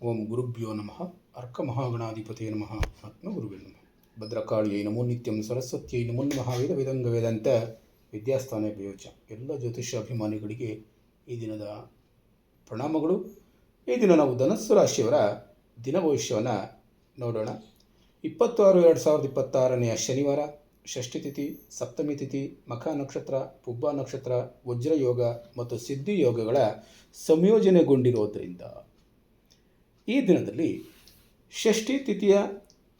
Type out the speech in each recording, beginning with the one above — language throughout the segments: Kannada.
ಓಂ ಗುರುಭ್ಯೋ ನಮಃ ಅರ್ಕಮಹಾಗಣಾಧಿಪತಿಯೇ ನಮಃ ಆತ್ಮಗುರುವೇ ನಮಃ ಭದ್ರಕಾಳಿಯೈ ನಮೋ ನಿತ್ಯಂ ಸರಸ್ವತ್ಯೈ ನಮೋ ನಮಃ ವೇದ ವೇದಾಂತ ವಿದ್ಯಾಸ್ಥಾನ ಬೇಯೋಚ. ಎಲ್ಲ ಜ್ಯೋತಿಷ್ಯ ಅಭಿಮಾನಿಗಳಿಗೆ ಈ ದಿನದ ಪ್ರಣಾಮಗಳು. ಈ ದಿನ ನಾವು ಧನಸ್ಸು ರಾಶಿಯವರ ದಿನ ಭವಿಷ್ಯವನ್ನು ನೋಡೋಣ. 26/2026 ಶನಿವಾರ, ಷಷ್ಠಿ ತಿಥಿ, ಸಪ್ತಮಿ ತಿಥಿ, ಮಖ ನಕ್ಷತ್ರ, ಪುಬ್ಬ ನಕ್ಷತ್ರ, ವಜ್ರ ಯೋಗ ಮತ್ತು ಸಿದ್ಧಿ ಯೋಗಗಳ ಸಂಯೋಜನೆಗೊಂಡಿರೋದರಿಂದ ಈ ದಿನದಲ್ಲಿ ಷಷ್ಠಿ ತಿಥಿಯ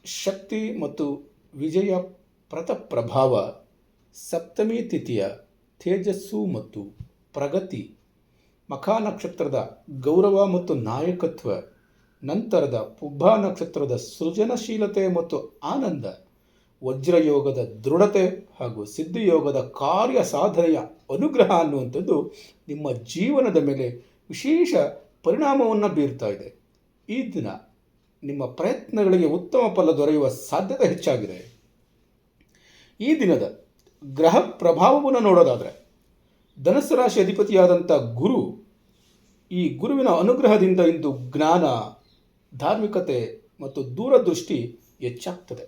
ಶಕ್ತಿ ಮತ್ತು ವಿಜಯ ಪ್ರತ ಪ್ರಭಾವ, ಸಪ್ತಮಿ ತಿಥಿಯ ತೇಜಸ್ಸು ಮತ್ತು ಪ್ರಗತಿ, ಮಖ ನಕ್ಷತ್ರದ ಗೌರವ ಮತ್ತು ನಾಯಕತ್ವ, ನಂತರದ ಪುಬ್ಬ ನಕ್ಷತ್ರದ ಸೃಜನಶೀಲತೆ ಮತ್ತು ಆನಂದ, ವಜ್ರಯೋಗದ ದೃಢತೆ ಹಾಗೂ ಸಿದ್ಧಿಯೋಗದ ಕಾರ್ಯ ಸಾಧನೆಯ ಅನುಗ್ರಹ ಅನ್ನುವಂಥದ್ದು ನಿಮ್ಮ ಜೀವನದ ಮೇಲೆ ವಿಶೇಷ ಪರಿಣಾಮವನ್ನು ಬೀರ್ತಾ ಇದೆ. ಈ ದಿನ ನಿಮ್ಮ ಪ್ರಯತ್ನಗಳಿಗೆ ಉತ್ತಮ ಫಲ ದೊರೆಯುವ ಸಾಧ್ಯತೆ ಹೆಚ್ಚಾಗಿದೆ. ಈ ದಿನದ ಗ್ರಹ ಪ್ರಭಾವವನ್ನು ನೋಡೋದಾದರೆ ಧನಸ್ಸು ರಾಶಿ ಅಧಿಪತಿಯಾದಂಥ ಗುರು, ಈ ಗುರುವಿನ ಅನುಗ್ರಹದಿಂದ ಇಂದು ಜ್ಞಾನ, ಧಾರ್ಮಿಕತೆ ಮತ್ತು ದೂರದೃಷ್ಟಿ ಹೆಚ್ಚಾಗ್ತದೆ.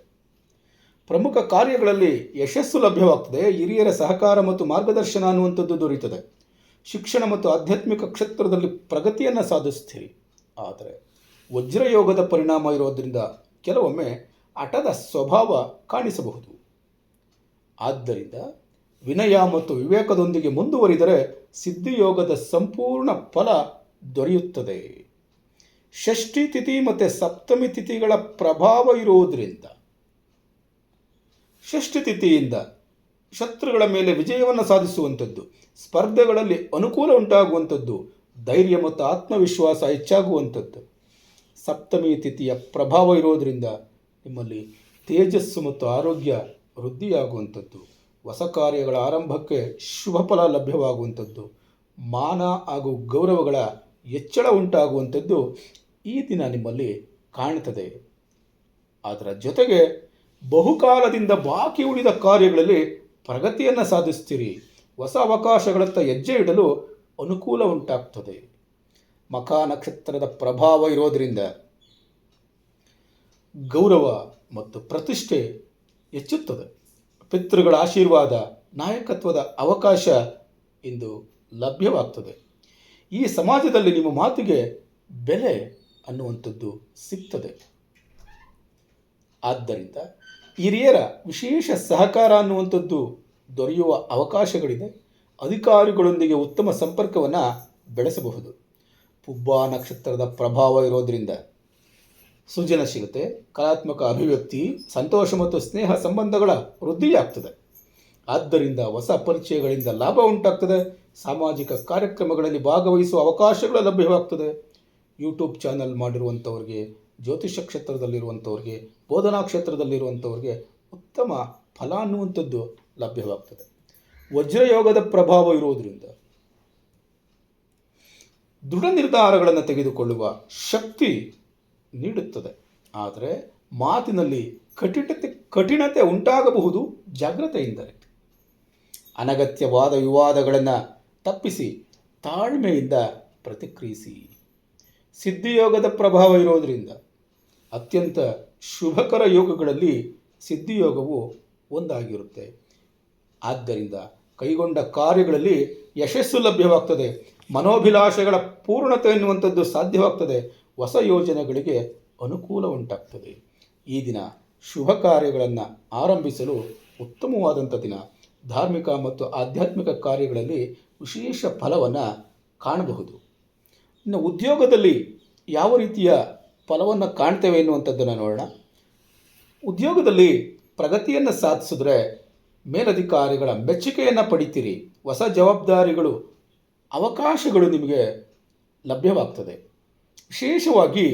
ಪ್ರಮುಖ ಕಾರ್ಯಗಳಲ್ಲಿ ಯಶಸ್ಸು ಲಭ್ಯವಾಗ್ತದೆ. ಹಿರಿಯರ ಸಹಕಾರ ಮತ್ತು ಮಾರ್ಗದರ್ಶನ ಅನ್ನುವಂಥದ್ದು ದೊರೆಯುತ್ತದೆ. ಶಿಕ್ಷಣ ಮತ್ತು ಆಧ್ಯಾತ್ಮಿಕ ಕ್ಷೇತ್ರದಲ್ಲಿ ಪ್ರಗತಿಯನ್ನು ಸಾಧಿಸ್ತೀರಿ. ಆದರೆ ವಜ್ರಯೋಗದ ಪರಿಣಾಮ ಇರೋದರಿಂದ ಕೆಲವೊಮ್ಮೆ ಹಠದ ಸ್ವಭಾವ ಕಾಣಿಸಬಹುದು. ಆದ್ದರಿಂದ ವಿನಯ ಮತ್ತು ವಿವೇಕದೊಂದಿಗೆ ಮುಂದುವರಿದರೆ ಸಿದ್ಧಿಯೋಗದ ಸಂಪೂರ್ಣ ಫಲ ದೊರೆಯುತ್ತದೆ. ಷಷ್ಠಿ ತಿಥಿ ಮತ್ತು ಸಪ್ತಮಿ ತಿಥಿಗಳ ಪ್ರಭಾವ ಇರುವುದರಿಂದ ಷಷ್ಠಿ ತಿಥಿಯಿಂದ ಶತ್ರುಗಳ ಮೇಲೆ ವಿಜಯವನ್ನು ಸಾಧಿಸುವಂಥದ್ದು, ಸ್ಪರ್ಧೆಗಳಲ್ಲಿ ಅನುಕೂಲ ಉಂಟಾಗುವಂಥದ್ದು, ಧೈರ್ಯ ಮತ್ತು ಆತ್ಮವಿಶ್ವಾಸ ಹೆಚ್ಚಾಗುವಂಥದ್ದು. ಸಪ್ತಮಿ ತಿಥಿಯ ಪ್ರಭಾವ ಇರೋದರಿಂದ ನಿಮ್ಮಲ್ಲಿ ತೇಜಸ್ಸು ಮತ್ತು ಆರೋಗ್ಯ ವೃದ್ಧಿಯಾಗುವಂಥದ್ದು, ಹೊಸ ಕಾರ್ಯಗಳ ಆರಂಭಕ್ಕೆ ಶುಭ ಫಲ ಲಭ್ಯವಾಗುವಂಥದ್ದು, ಮಾನ ಹಾಗೂ ಗೌರವಗಳ ಹೆಚ್ಚಳ ಉಂಟಾಗುವಂಥದ್ದು ಈ ದಿನ ನಿಮ್ಮಲ್ಲಿ ಕಾಣ್ತದೆ. ಅದರ ಜೊತೆಗೆ ಬಹುಕಾಲದಿಂದ ಬಾಕಿ ಉಳಿದ ಕಾರ್ಯಗಳಲ್ಲಿ ಪ್ರಗತಿಯನ್ನು ಸಾಧಿಸ್ತೀರಿ. ಹೊಸ ಅವಕಾಶಗಳತ್ತ ಹೆಜ್ಜೆ ಇಡಲು ಅನುಕೂಲ ಉಂಟಾಗ್ತದೆ. ಮಖ ನಕ್ಷತ್ರದ ಪ್ರಭಾವ ಇರೋದರಿಂದ ಗೌರವ ಮತ್ತು ಪ್ರತಿಷ್ಠೆ ಹೆಚ್ಚುತ್ತದೆ. ಪಿತೃಗಳ ಆಶೀರ್ವಾದ, ನಾಯಕತ್ವದ ಅವಕಾಶ ಇಂದು ಲಭ್ಯವಾಗ್ತದೆ. ಈ ಸಮಾಜದಲ್ಲಿ ನಿಮ್ಮ ಮಾತಿಗೆ ಬೆಲೆ ಅನ್ನುವಂಥದ್ದು ಸಿಗ್ತದೆ. ಆದ್ದರಿಂದ ಹಿರಿಯರ ವಿಶೇಷ ಸಹಕಾರ ಅನ್ನುವಂಥದ್ದು ದೊರೆಯುವ ಅವಕಾಶಗಳಿದೆ. ಅಧಿಕಾರಿಗಳೊಂದಿಗೆ ಉತ್ತಮ ಸಂಪರ್ಕವನ್ನು ಬೆಳೆಸಬಹುದು. ಪುಬ್ಬ ನಕ್ಷತ್ರದ ಪ್ರಭಾವ ಇರೋದರಿಂದ ಸೃಜನಶೀಲತೆ, ಕಲಾತ್ಮಕ ಅಭಿವ್ಯಕ್ತಿ, ಸಂತೋಷ ಮತ್ತು ಸ್ನೇಹ ಸಂಬಂಧಗಳ ವೃದ್ಧಿಯಾಗ್ತದೆ. ಆದ್ದರಿಂದ ಹೊಸ ಪರಿಚಯಗಳಿಂದ ಲಾಭ ಉಂಟಾಗ್ತದೆ. ಸಾಮಾಜಿಕ ಕಾರ್ಯಕ್ರಮಗಳಲ್ಲಿ ಭಾಗವಹಿಸುವ ಅವಕಾಶಗಳು ಲಭ್ಯವಾಗ್ತದೆ. ಯೂಟ್ಯೂಬ್ ಚಾನಲ್ ಮಾಡಿರುವಂಥವ್ರಿಗೆ, ಜ್ಯೋತಿಷ್ಯ ಕ್ಷೇತ್ರದಲ್ಲಿರುವಂಥವ್ರಿಗೆ, ಬೋಧನಾ ಕ್ಷೇತ್ರದಲ್ಲಿರುವಂಥವ್ರಿಗೆ ಉತ್ತಮ ಫಲ ಅನ್ನುವಂಥದ್ದು ಲಭ್ಯವಾಗ್ತದೆ. ವಜ್ರಯೋಗದ ಪ್ರಭಾವ ಇರುವುದರಿಂದ ದೃಢ ನಿರ್ಧಾರಗಳನ್ನು ತೆಗೆದುಕೊಳ್ಳುವ ಶಕ್ತಿ ನೀಡುತ್ತದೆ. ಆದರೆ ಮಾತಿನಲ್ಲಿ ಕಠಿಣತೆ ಉಂಟಾಗಬಹುದು. ಜಾಗ್ರತೆಯಿಂದಲೇ ಅನಗತ್ಯವಾದ ವಿವಾದಗಳನ್ನು ತಪ್ಪಿಸಿ ತಾಳ್ಮೆಯಿಂದ ಪ್ರತಿಕ್ರಿಯಿಸಿ. ಸಿದ್ಧಿಯೋಗದ ಪ್ರಭಾವ ಇರೋದರಿಂದ ಅತ್ಯಂತ ಶುಭಕರ ಯೋಗಗಳಲ್ಲಿ ಸಿದ್ಧಿಯೋಗವು ಒಂದಾಗಿರುತ್ತೆ. ಆದ್ದರಿಂದ ಕೈಗೊಂಡ ಕಾರ್ಯಗಳಲ್ಲಿ ಯಶಸ್ಸು ಲಭ್ಯವಾಗ್ತದೆ. ಮನೋಭಿಲಾಷೆಗಳ ಪೂರ್ಣತೆ ಎನ್ನುವಂಥದ್ದು ಸಾಧ್ಯವಾಗ್ತದೆ. ಹೊಸ ಯೋಜನೆಗಳಿಗೆ ಅನುಕೂಲ ಉಂಟಾಗ್ತದೆ. ಈ ದಿನ ಶುಭ ಕಾರ್ಯಗಳನ್ನು ಆರಂಭಿಸಲು ಉತ್ತಮವಾದಂಥ ದಿನ. ಧಾರ್ಮಿಕ ಮತ್ತು ಆಧ್ಯಾತ್ಮಿಕ ಕಾರ್ಯಗಳಲ್ಲಿ ವಿಶೇಷ ಫಲವನ್ನು ಕಾಣಬಹುದು. ಇನ್ನು ಉದ್ಯೋಗದಲ್ಲಿ ಯಾವ ರೀತಿಯ ಫಲವನ್ನು ಕಾಣ್ತೇವೆ ಎನ್ನುವಂಥದ್ದನ್ನು ನೋಡೋಣ. ಉದ್ಯೋಗದಲ್ಲಿ ಪ್ರಗತಿಯನ್ನು ಸಾಧಿಸಿದ್ರೆ ಮೇಲಧಿಕಾರಿಗಳ ಮೆಚ್ಚುಗೆಯನ್ನು ಪಡಿತೀರಿ. ಹೊಸ ಜವಾಬ್ದಾರಿಗಳು, ಅವಕಾಶಗಳು ನಿಮಗೆ ಲಭ್ಯವಾಗ್ತದೆ. ವಿಶೇಷವಾಗಿ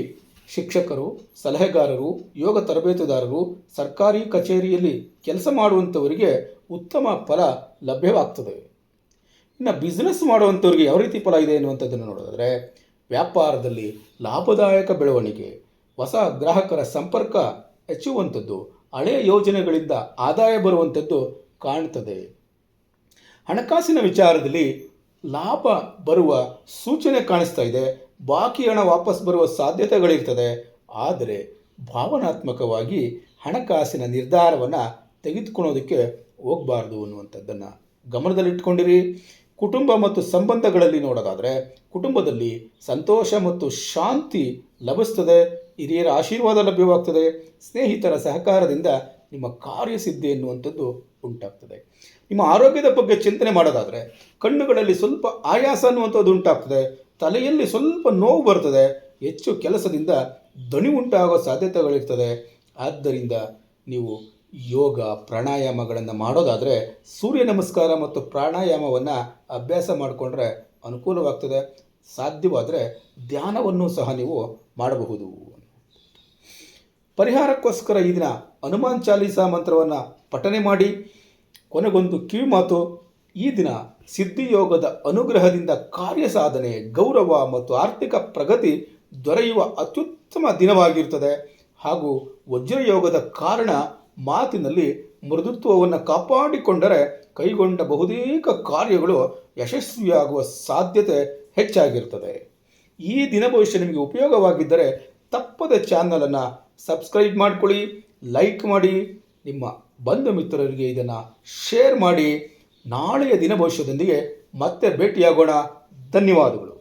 ಶಿಕ್ಷಕರು, ಸಲಹೆಗಾರರು, ಯೋಗ ತರಬೇತುದಾರರು, ಸರ್ಕಾರಿ ಕಚೇರಿಯಲ್ಲಿ ಕೆಲಸ ಮಾಡುವಂಥವರಿಗೆ ಉತ್ತಮ ಫಲ ಲಭ್ಯವಾಗ್ತದೆ. ಇನ್ನು ಬಿಸ್ನೆಸ್ ಮಾಡುವಂಥವ್ರಿಗೆ ಯಾವ ರೀತಿ ಫಲ ಇದೆ ಎನ್ನುವಂಥದ್ದನ್ನು ನೋಡೋದಾದರೆ ವ್ಯಾಪಾರದಲ್ಲಿ ಲಾಭದಾಯಕ ಬೆಳವಣಿಗೆ, ಹೊಸ ಗ್ರಾಹಕರ ಸಂಪರ್ಕ ಹೆಚ್ಚುವಂಥದ್ದು, ಹಳೆಯ ಯೋಜನೆಗಳಿಂದ ಆದಾಯ ಬರುವಂಥದ್ದು ಕಾಣ್ತದೆ. ಹಣಕಾಸಿನ ವಿಚಾರದಲ್ಲಿ ಲಾಭ ಬರುವ ಸೂಚನೆ ಕಾಣಿಸ್ತಾ ಇದೆ. ಬಾಕಿ ಹಣ ವಾಪಸ್ ಬರುವ ಸಾಧ್ಯತೆಗಳಿರ್ತದೆ. ಆದರೆ ಭಾವನಾತ್ಮಕವಾಗಿ ಹಣಕಾಸಿನ ನಿರ್ಧಾರವನ್ನು ತೆಗೆದುಕೊಳ್ಳೋದಕ್ಕೆ ಹೋಗಬಾರ್ದು ಅನ್ನುವಂಥದ್ದನ್ನು ಗಮನದಲ್ಲಿಟ್ಕೊಂಡಿರಿ. ಕುಟುಂಬ ಮತ್ತು ಸಂಬಂಧಗಳಲ್ಲಿ ನೋಡೋದಾದರೆ ಕುಟುಂಬದಲ್ಲಿ ಸಂತೋಷ ಮತ್ತು ಶಾಂತಿ ಲಭಿಸ್ತದೆ. ಹಿರಿಯರ ಆಶೀರ್ವಾದ ಲಭ್ಯವಾಗ್ತದೆ. ಸ್ನೇಹಿತರ ಸಹಕಾರದಿಂದ ನಿಮ್ಮ ಕಾರ್ಯಸಿದ್ಧಿ ಎನ್ನುವಂಥದ್ದು ಉಂಟಾಗ್ತದೆ. ನಿಮ್ಮ ಆರೋಗ್ಯದ ಬಗ್ಗೆ ಚಿಂತನೆ ಮಾಡೋದಾದರೆ ಕಣ್ಣುಗಳಲ್ಲಿ ಸ್ವಲ್ಪ ಆಯಾಸ ಅನ್ನುವಂಥದ್ದು ಉಂಟಾಗ್ತದೆ. ತಲೆಯಲ್ಲಿ ಸ್ವಲ್ಪ ನೋವು ಬರ್ತದೆ. ಹೆಚ್ಚು ಕೆಲಸದಿಂದ ದಣಿ ಉಂಟಾಗೋ ಸಾಧ್ಯತೆಗಳಿರ್ತದೆ. ಆದ್ದರಿಂದ ನೀವು ಯೋಗ ಪ್ರಾಣಾಯಾಮಗಳನ್ನು ಮಾಡೋದಾದರೆ ಸೂರ್ಯ ನಮಸ್ಕಾರ ಮತ್ತು ಪ್ರಾಣಾಯಾಮವನ್ನು ಅಭ್ಯಾಸ ಮಾಡಿಕೊಂಡ್ರೆ ಅನುಕೂಲವಾಗ್ತದೆ. ಸಾಧ್ಯವಾದರೆ ಧ್ಯಾನವನ್ನು ಸಹ ನೀವು ಮಾಡಬಹುದು. ಪರಿಹಾರಕ್ಕೋಸ್ಕರ ಈ ದಿನ ಹನುಮಾನ್ ಚಾಲೀಸಾ ಮಂತ್ರವನ್ನು ಪಠನೆ ಮಾಡಿ. ಕೊನೆಗೊಂದು ಕಿವಿ ಮಾತು, ಈ ದಿನ ಸಿದ್ಧಿಯೋಗದ ಅನುಗ್ರಹದಿಂದ ಕಾರ್ಯ ಸಾಧನೆ, ಗೌರವ ಮತ್ತು ಆರ್ಥಿಕ ಪ್ರಗತಿ ದೊರೆಯುವ ಅತ್ಯುತ್ತಮ ದಿನವಾಗಿರ್ತದೆ. ಹಾಗೂ ವಜ್ರಯೋಗದ ಕಾರಣ ಮಾತಿನಲ್ಲಿ ಮೃದುತ್ವವನ್ನು ಕಾಪಾಡಿಕೊಂಡರೆ ಕೈಗೊಂಡ ಬಹುತೇಕ ಕಾರ್ಯಗಳು ಯಶಸ್ವಿಯಾಗುವ ಸಾಧ್ಯತೆ ಹೆಚ್ಚಾಗಿರ್ತದೆ. ಈ ದಿನ ಭವಿಷ್ಯ ನಿಮಗೆ ಉಪಯೋಗವಾಗಿದ್ದರೆ ತಪ್ಪದೆ ಚಾನಲನ್ನು ಸಬ್ಸ್ಕ್ರೈಬ್ ಮಾಡಿಕೊಳ್ಳಿ, ಲೈಕ್ ಮಾಡಿ, ನಿಮ್ಮ ಬಂಧು ಮಿತ್ರರಿಗೆ ಇದನ್ನು ಶೇರ್ ಮಾಡಿ. ನಾಳೆಯ ದಿನ ಭವಿಷ್ಯದೊಂದಿಗೆ ಮತ್ತೆ ಭೇಟಿಯಾಗೋಣ. ಧನ್ಯವಾದಗಳು.